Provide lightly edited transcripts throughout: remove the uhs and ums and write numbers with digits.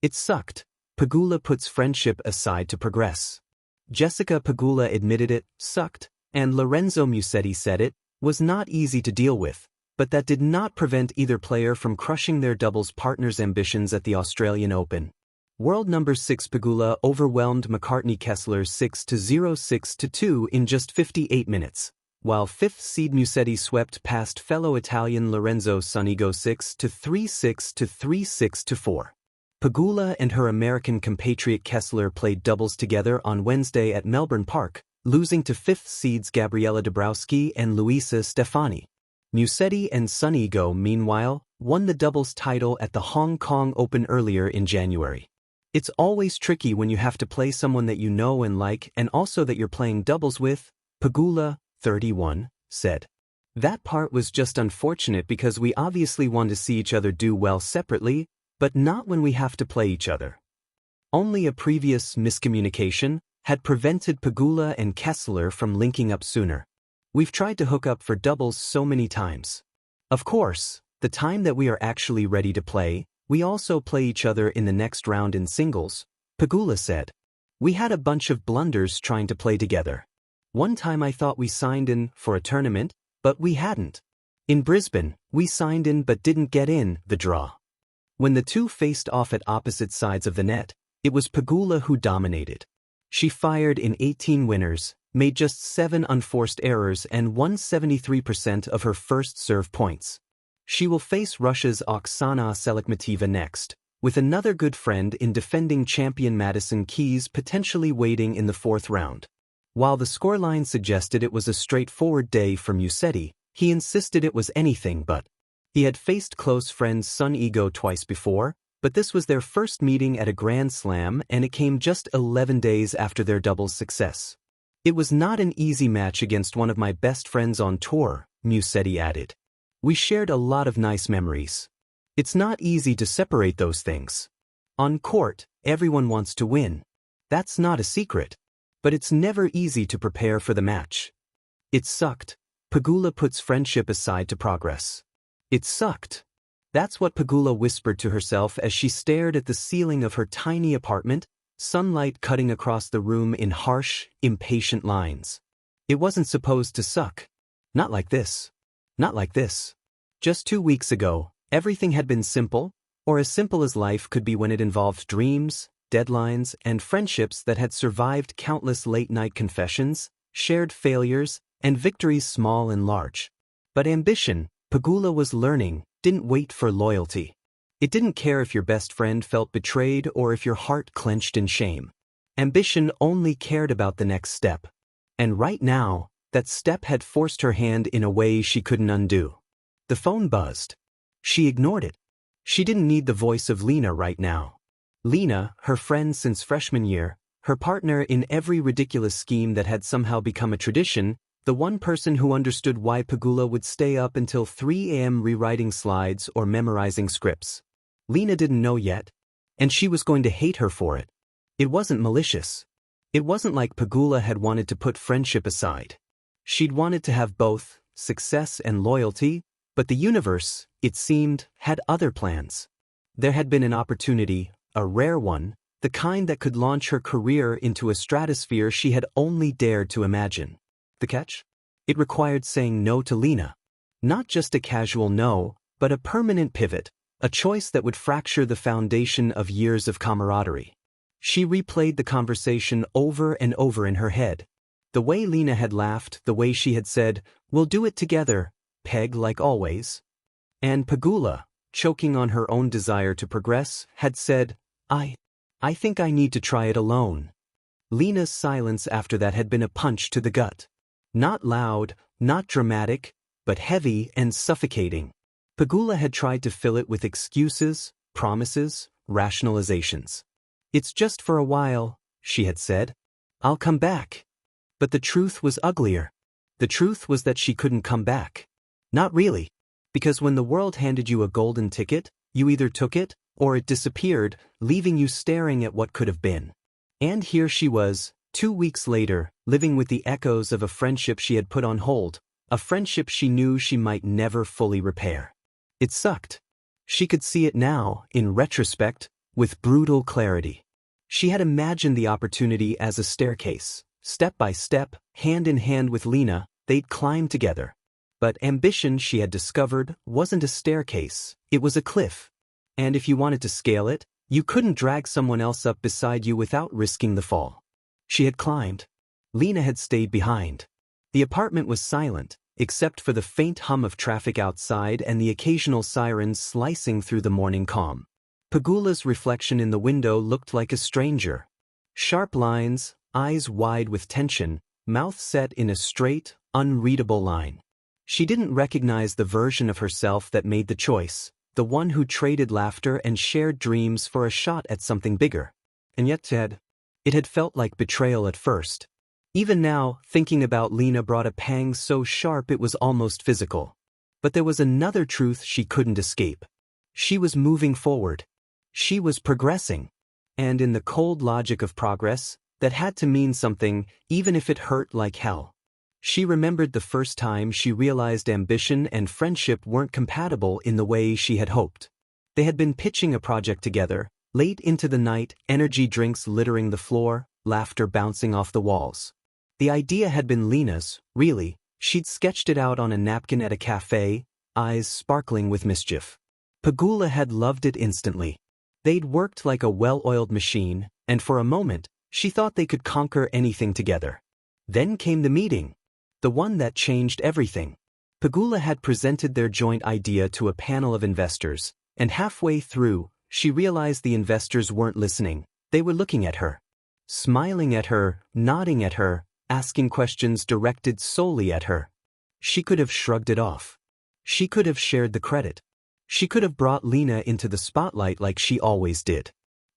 It sucked. Pegula puts friendship aside to progress. Jessica Pegula admitted it sucked, and Lorenzo Musetti said it was not easy to deal with, but that did not prevent either player from crushing their doubles partner's ambitions at the Australian Open. World number 6 Pegula overwhelmed McCartney Kessler 6-0 6-2 in just 58 minutes, while 5th seed Musetti swept past fellow Italian Lorenzo Sonego 6-3 6-3 6-4. Pegula and her American compatriot Kessler played doubles together on Wednesday at Melbourne Park, losing to 5th seeds Gabriela Dabrowski and Luisa Stefani. Musetti and Sonego, meanwhile, won the doubles title at the Hong Kong Open earlier in January. It's always tricky when you have to play someone that you know and like and also that you're playing doubles with, Pegula, 31, said. That part was just unfortunate because we obviously want to see each other do well separately, but not when we have to play each other. Only a previous miscommunication had prevented Pegula and Kessler from linking up sooner. We've tried to hook up for doubles so many times. Of course, the time that we are actually ready to play, we also play each other in the next round in singles, Pegula said. We had a bunch of blunders trying to play together. One time I thought we signed in for a tournament, but we hadn't. In Brisbane, we signed in but didn't get in the draw. When the two faced off at opposite sides of the net, it was Pegula who dominated. She fired in 18 winners, made just 7 unforced errors and won 73% of her first serve points. She will face Russia's Oksana Selekhmetova next, with another good friend in defending champion Madison Keys potentially waiting in the 4th round. While the scoreline suggested it was a straightforward day for Musetti, he insisted it was anything but. He had faced close friend Sonego twice before, but this was their first meeting at a Grand Slam and it came just 11 days after their doubles success. It was not an easy match against one of my best friends on tour, Musetti added. We shared a lot of nice memories. It's not easy to separate those things. On court, everyone wants to win. That's not a secret. But it's never easy to prepare for the match. It sucked. Pegula puts friendship aside to progress. It sucked. That's what Pegula whispered to herself as she stared at the ceiling of her tiny apartment, sunlight cutting across the room in harsh, impatient lines. It wasn't supposed to suck. Not like this. Not like this. Just 2 weeks ago, everything had been simple, or as simple as life could be when it involved dreams, deadlines, and friendships that had survived countless late-night confessions, shared failures, and victories small and large. But ambition, Pegula was learning, didn't wait for loyalty. It didn't care if your best friend felt betrayed or if your heart clenched in shame. Ambition only cared about the next step. And right now, that step had forced her hand in a way she couldn't undo. The phone buzzed. She ignored it. She didn't need the voice of Lena right now. Lena, her friend since freshman year, her partner in every ridiculous scheme that had somehow become a tradition, the one person who understood why Pegula would stay up until 3 a.m. rewriting slides or memorizing scripts. Lena didn't know yet, and she was going to hate her for it. It wasn't malicious. It wasn't like Pegula had wanted to put friendship aside. She'd wanted to have both, success and loyalty, but the universe, it seemed, had other plans. There had been an opportunity, a rare one, the kind that could launch her career into a stratosphere she had only dared to imagine. The catch? It required saying no to Lena. Not just a casual no, but a permanent pivot, a choice that would fracture the foundation of years of camaraderie. She replayed the conversation over and over in her head. The way Lena had laughed, the way she had said, "We'll do it together, Peg, like always." And Pegula, choking on her own desire to progress, had said, I think I need to try it alone. Lena's silence after that had been a punch to the gut. Not loud, not dramatic, but heavy and suffocating. Pegula had tried to fill it with excuses, promises, rationalizations. "It's just for a while," she had said. "I'll come back." But the truth was uglier. The truth was that she couldn't come back. Not really. Because when the world handed you a golden ticket, you either took it, or it disappeared, leaving you staring at what could have been. And here she was, 2 weeks later, living with the echoes of a friendship she had put on hold, a friendship she knew she might never fully repair. It sucked. She could see it now, in retrospect, with brutal clarity. She had imagined the opportunity as a staircase. Step by step, hand in hand with Lena, they'd climb together. But ambition, she had discovered, wasn't a staircase, it was a cliff. And if you wanted to scale it, you couldn't drag someone else up beside you without risking the fall. She had climbed. Lena had stayed behind. The apartment was silent, except for the faint hum of traffic outside and the occasional sirens slicing through the morning calm. Pegula's reflection in the window looked like a stranger. Sharp lines, eyes wide with tension, mouth set in a straight, unreadable line. She didn't recognize the version of herself that made the choice, the one who traded laughter and shared dreams for a shot at something bigger. And yet it had felt like betrayal at first. Even now, thinking about Lena brought a pang so sharp it was almost physical. But there was another truth she couldn't escape. She was moving forward. She was progressing. And in the cold logic of progress, that had to mean something, even if it hurt like hell. She remembered the first time she realized ambition and friendship weren't compatible in the way she had hoped. They had been pitching a project together, late into the night, energy drinks littering the floor, laughter bouncing off the walls. The idea had been Lena's, really. She'd sketched it out on a napkin at a cafe, eyes sparkling with mischief. Pegula had loved it instantly. They'd worked like a well-oiled machine, and for a moment, she thought they could conquer anything together. Then came the meeting. The one that changed everything. Pegula had presented their joint idea to a panel of investors, and halfway through, she realized the investors weren't listening. They were looking at her. Smiling at her, nodding at her, asking questions directed solely at her. She could have shrugged it off. She could have shared the credit. She could have brought Lena into the spotlight like she always did.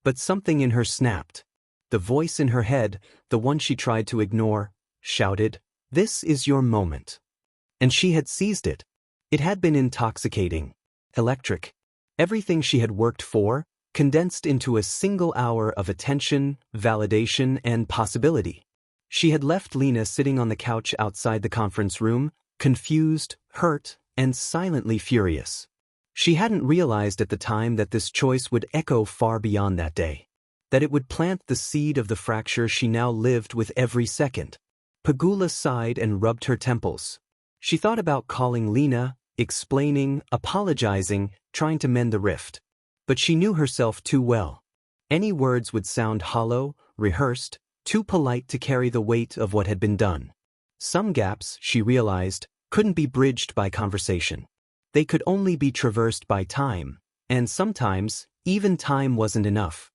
But something in her snapped. The voice in her head, the one she tried to ignore, shouted, "This is your moment." And she had seized it. It had been intoxicating, electric. Everything she had worked for, condensed into a single hour of attention, validation, and possibility. She had left Lena sitting on the couch outside the conference room, confused, hurt, and silently furious. She hadn't realized at the time that this choice would echo far beyond that day. That it would plant the seed of the fracture she now lived with every second. Pegula sighed and rubbed her temples. She thought about calling Lena, explaining, apologizing, trying to mend the rift. But she knew herself too well. Any words would sound hollow, rehearsed, too polite to carry the weight of what had been done. Some gaps, she realized, couldn't be bridged by conversation. They could only be traversed by time, and sometimes, even time wasn't enough.